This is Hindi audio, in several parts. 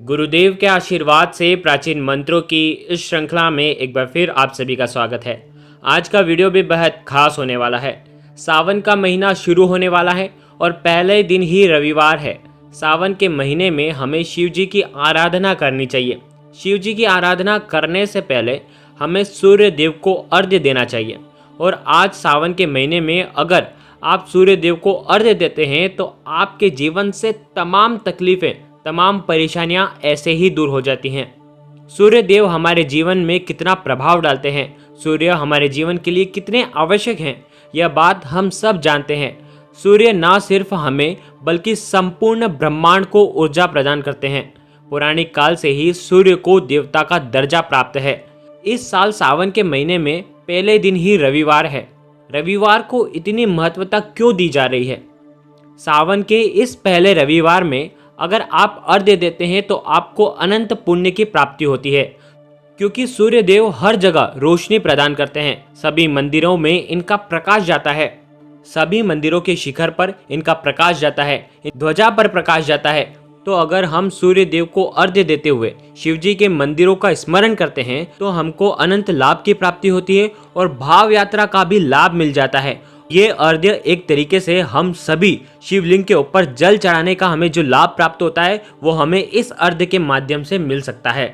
गुरुदेव के आशीर्वाद से प्राचीन मंत्रों की इस श्रृंखला में एक बार फिर आप सभी का स्वागत है। आज का वीडियो भी बेहद खास होने वाला है। सावन का महीना शुरू होने वाला है और पहले दिन ही रविवार है। सावन के महीने में हमें शिव जी की आराधना करनी चाहिए। शिव जी की आराधना करने से पहले हमें सूर्य देव को अर्घ्य देना चाहिए। और आज सावन के महीने में अगर आप सूर्य देव को अर्घ्य देते हैं तो आपके जीवन से तमाम तकलीफ़ें, तमाम परेशानियां ऐसे ही दूर हो जाती हैं। सूर्य देव हमारे जीवन में कितना प्रभाव डालते हैं, सूर्य हमारे जीवन के लिए कितने आवश्यक हैं, यह बात हम सब जानते हैं। सूर्य न सिर्फ हमें बल्कि संपूर्ण ब्रह्मांड को ऊर्जा प्रदान करते हैं। पौराणिक काल से ही सूर्य को देवता का दर्जा प्राप्त है। इस साल सावन के महीने में पहले दिन ही रविवार है। रविवार को इतनी महत्वता क्यों दी जा रही है? सावन के इस पहले रविवार में अगर आप अर्घ्य देते हैं तो आपको अनंत पुण्य की प्राप्ति होती है, क्योंकि सूर्य देव हर जगह रोशनी प्रदान करते हैं। सभी मंदिरों में इनका प्रकाश जाता है, सभी मंदिरों के शिखर पर इनका प्रकाश जाता है, ध्वजा पर प्रकाश जाता है। तो अगर हम सूर्य देव को अर्घ्य देते हुए शिव जी के मंदिरों का स्मरण करते हैं तो हमको अनंत लाभ की प्राप्ति होती है और भाव यात्रा का भी लाभ मिल जाता है। ये अर्घ्य एक तरीके से हम सभी शिवलिंग के ऊपर जल चढ़ाने का हमें जो लाभ प्राप्त होता है वो हमें इस अर्घ्य के माध्यम से मिल सकता है।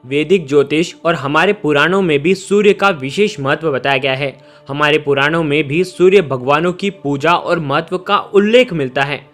वैदिक ज्योतिष और हमारे पुराणों में भी सूर्य का विशेष महत्व बताया गया है। हमारे पुराणों में भी सूर्य भगवानों की पूजा और महत्व का उल्लेख मिलता है।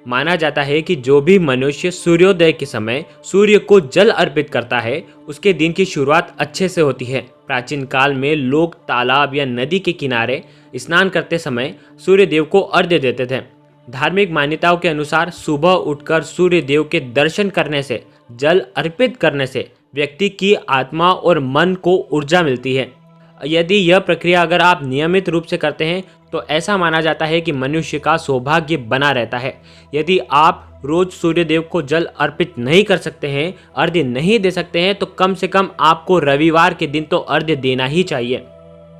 माना जाता है कि जो भी मनुष्य सूर्योदय के समय सूर्य को जल अर्पित करता है उसके दिन की शुरुआत अच्छे से होती है। प्राचीन काल में लोग तालाब या नदी के किनारे स्नान करते समय सूर्य देव को अर्घ्य देते थे। धार्मिक मान्यताओं के अनुसार सुबह उठकर सूर्य देव के दर्शन करने से, जल अर्पित करने से व्यक्ति की आत्मा और मन को ऊर्जा मिलती है। यदि यह प्रक्रिया अगर आप नियमित रूप से करते हैं तो ऐसा माना जाता है कि मनुष्य का सौभाग्य बना रहता है। यदि आप रोज सूर्य देव को जल अर्पित नहीं कर सकते हैं, अर्घ्य नहीं दे सकते हैं, तो कम से कम आपको रविवार के दिन तो अर्घ्य देना ही चाहिए।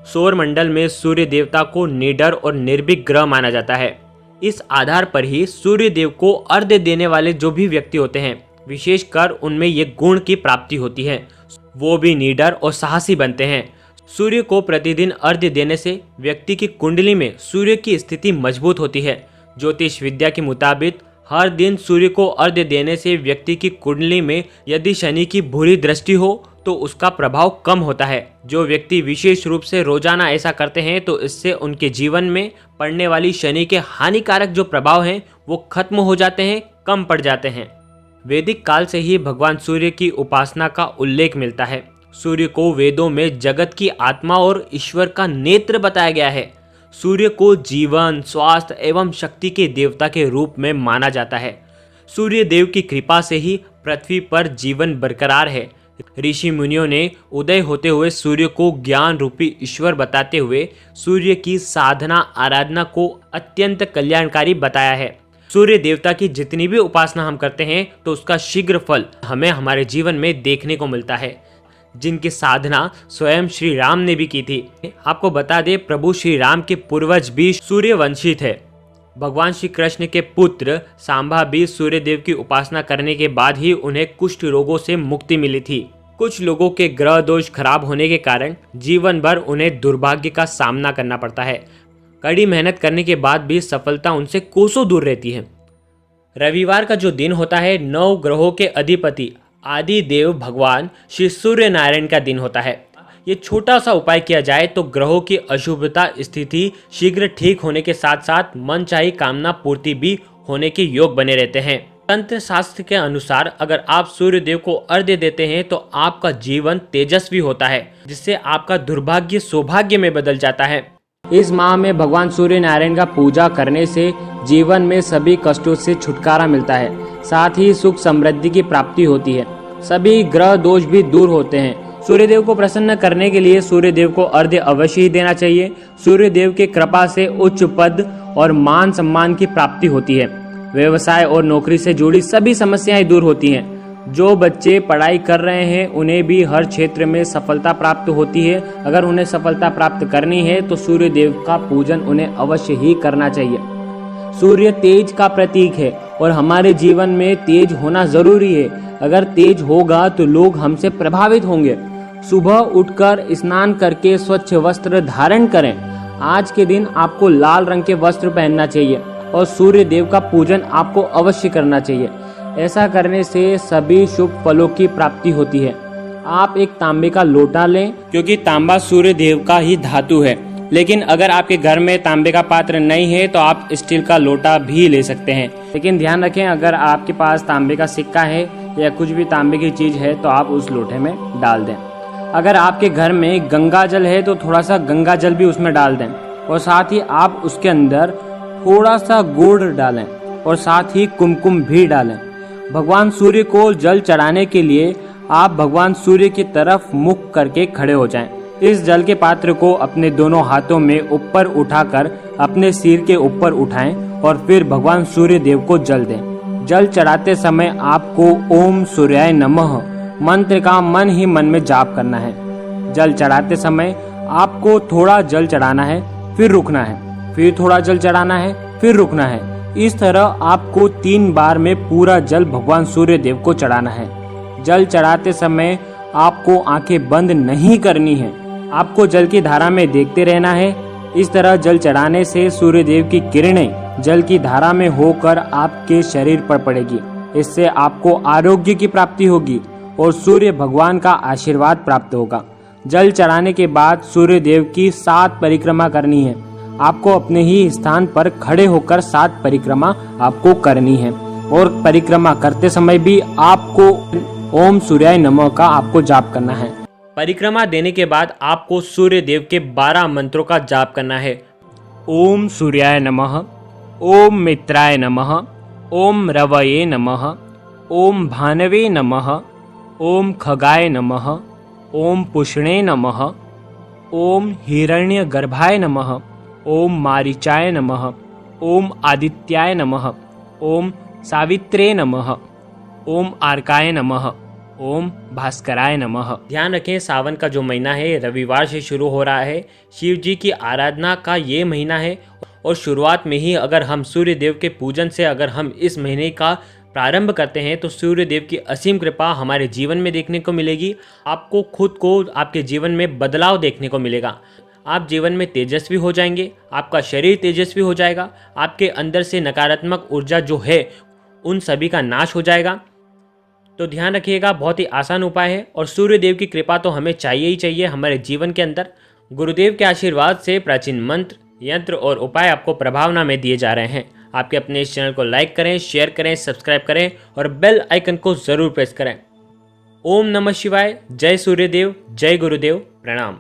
सौर मंडल में सूर्य देवता को निडर और निर्भीक ग्रह माना जाता है। इस आधार पर ही सूर्य देव को अर्घ्य देने वाले जो भी व्यक्ति होते हैं, विशेषकर उनमें ये गुण की प्राप्ति होती है, वो भी निडर और साहसी बनते हैं। सूर्य को प्रतिदिन अर्घ्य देने से व्यक्ति की कुंडली में सूर्य की स्थिति मजबूत होती है। ज्योतिष विद्या के मुताबिक हर दिन सूर्य को अर्घ्य देने से व्यक्ति की कुंडली में यदि शनि की बुरी दृष्टि हो तो उसका प्रभाव कम होता है। जो व्यक्ति विशेष रूप से रोजाना ऐसा करते हैं तो इससे उनके जीवन में पड़ने वाली शनि के हानिकारक जो प्रभाव हैं वो खत्म हो जाते हैं, कम पड़ जाते हैं। वैदिक काल से ही भगवान सूर्य की उपासना का उल्लेख मिलता है। सूर्य को वेदों में जगत की आत्मा और ईश्वर का नेत्र बताया गया है। सूर्य को जीवन, स्वास्थ्य एवं शक्ति के देवता के रूप में माना जाता है। सूर्य देव की कृपा से ही पृथ्वी पर जीवन बरकरार है। ऋषि मुनियों ने उदय होते हुए सूर्य को ज्ञान रूपी ईश्वर बताते हुए सूर्य की साधना आराधना को अत्यंत कल्याणकारी बताया है। सूर्य देवता की जितनी भी उपासना हम करते हैं तो उसका शीघ्र फल हमें हमारे जीवन में देखने को मिलता है, जिनकी साधना स्वयं श्री राम ने भी की थी। आपको बता दें, प्रभु श्री राम के पूर्वज भी सूर्यवंशी थे। भगवान श्री कृष्ण के पुत्र सांबा भी सूर्य देव की उपासना करने के बाद ही उन्हें कुष्ठ रोगों से मुक्ति मिली थी। कुछ लोगों के ग्रह दोष खराब होने के कारण जीवन भर उन्हें दुर्भाग्य का सामना करना पड़ता है। कड़ी मेहनत करने के बाद भी सफलता उनसे कोसों दूर रहती है। रविवार का जो दिन होता है, 9 ग्रहों के अधिपति आदि देव भगवान श्री सूर्य नारायण का दिन होता है। ये छोटा सा उपाय किया जाए तो ग्रहों की अशुभता स्थिति शीघ्र ठीक होने के साथ साथ मनचाही कामना पूर्ति भी होने के योग बने रहते हैं। तंत्र शास्त्र के अनुसार अगर आप सूर्य देव को अर्घ्य देते हैं तो आपका जीवन तेजस्वी होता है, जिससे आपका दुर्भाग्य सौभाग्य में बदल जाता है। इस माह में भगवान सूर्य नारायण का पूजा करने से जीवन में सभी कष्टों से छुटकारा मिलता है, साथ ही सुख समृद्धि की प्राप्ति होती है। सभी ग्रह दोष भी दूर होते हैं। सूर्य देव को प्रसन्न करने के लिए सूर्य देव को अर्घ्य अवश्य ही देना चाहिए। सूर्य देव के कृपा से उच्च पद और मान सम्मान की प्राप्ति होती है। व्यवसाय और नौकरी से जुड़ी सभी समस्याएं दूर होती हैं। जो बच्चे पढ़ाई कर रहे हैं उन्हें भी हर क्षेत्र में सफलता प्राप्त होती है। अगर उन्हें सफलता प्राप्त करनी है तो सूर्य देव का पूजन उन्हें अवश्य ही करना चाहिए। सूर्य तेज का प्रतीक है और हमारे जीवन में तेज होना जरूरी है। अगर तेज होगा तो लोग हमसे प्रभावित होंगे। सुबह उठकर स्नान करके स्वच्छ वस्त्र धारण करें। आज के दिन आपको लाल रंग के वस्त्र पहनना चाहिए और सूर्य देव का पूजन आपको अवश्य करना चाहिए। ऐसा करने से सभी शुभ फलों की प्राप्ति होती है। आप एक तांबे का लोटा लें, क्योंकि तांबा सूर्य देव का ही धातु है। लेकिन अगर आपके घर में तांबे का पात्र नहीं है तो आप स्टील का लोटा भी ले सकते हैं। लेकिन ध्यान रखें, अगर आपके पास तांबे का सिक्का है या कुछ भी तांबे की चीज है तो आप उस लोटे में डाल दें। अगर आपके घर में गंगा जल है तो थोड़ा सा गंगा जल भी उसमें डाल दें और साथ ही आप उसके अंदर थोड़ा सा गुड़ डालें और साथ ही कुमकुम भी डालें। भगवान सूर्य को जल चढ़ाने के लिए आप भगवान सूर्य की तरफ मुख करके खड़े हो जाएं। इस जल के पात्र को अपने दोनों हाथों में ऊपर उठाकर अपने सिर के ऊपर उठाएं और फिर भगवान सूर्य देव को जल दें। जल चढ़ाते समय आपको ओम सूर्याय नमः मंत्र का मन ही मन में जाप करना है। जल चढ़ाते समय आपको थोड़ा जल चढ़ाना है, फिर रुकना है, फिर थोड़ा जल चढ़ाना है, फिर रुकना है। इस तरह आपको 3 बार में पूरा जल भगवान सूर्य देव को चढ़ाना है। जल चढ़ाते समय आपको आंखें बंद नहीं करनी है, आपको जल की धारा में देखते रहना है। इस तरह जल चढ़ाने से सूर्य देव की किरणें जल की धारा में होकर आपके शरीर पर पड़ेगी। इससे आपको आरोग्य की प्राप्ति होगी और सूर्य भगवान का आशीर्वाद प्राप्त होगा। जल चढ़ाने के बाद सूर्य देव की 7 परिक्रमा करनी है। आपको अपने ही स्थान पर खड़े होकर 7 परिक्रमा आपको करनी है और परिक्रमा करते समय भी आपको ओम सूर्याय नमः का आपको जाप करना है। परिक्रमा देने के बाद आपको सूर्य देव के 12 मंत्रों का जाप करना है। ओम सूर्याय नमः, ओम मित्राय नमः, ओम रवये नमः, ओम भानवे नमः, ओम खगाय नमः, ओम पुष्णे नमः, ओम हिरण्यगर्भाय नमः, ओम मारीचाय नमः, ओम आदित्याय नमः, ओम सावित्रे नमः, ओम आर्काय नमः, ओम भास्कराय नमः। ध्यान रखें, सावन का जो महीना है रविवार से शुरू हो रहा है। शिव जी की आराधना का ये महीना है और शुरुआत में ही अगर हम सूर्य देव के पूजन से अगर हम इस महीने का प्रारंभ करते हैं तो सूर्य देव की असीम कृपा हमारे जीवन में देखने को मिलेगी। आपको खुद को आपके जीवन में बदलाव देखने को मिलेगा। आप जीवन में तेजस्वी हो जाएंगे, आपका शरीर तेजस्वी हो जाएगा, आपके अंदर से नकारात्मक ऊर्जा जो है उन सभी का नाश हो जाएगा। तो ध्यान रखिएगा, बहुत ही आसान उपाय है और सूर्य देव की कृपा तो हमें चाहिए ही चाहिए हमारे जीवन के अंदर। गुरुदेव के आशीर्वाद से प्राचीन मंत्र, यंत्र और उपाय आपको प्रभावना में दिए जा रहे हैं। आपके अपने इस चैनल को लाइक करें, शेयर करें, सब्सक्राइब करें और बेल आइकन को जरूर प्रेस करें। ओम नमः शिवाय। जय सूर्यदेव, जय गुरुदेव, प्रणाम।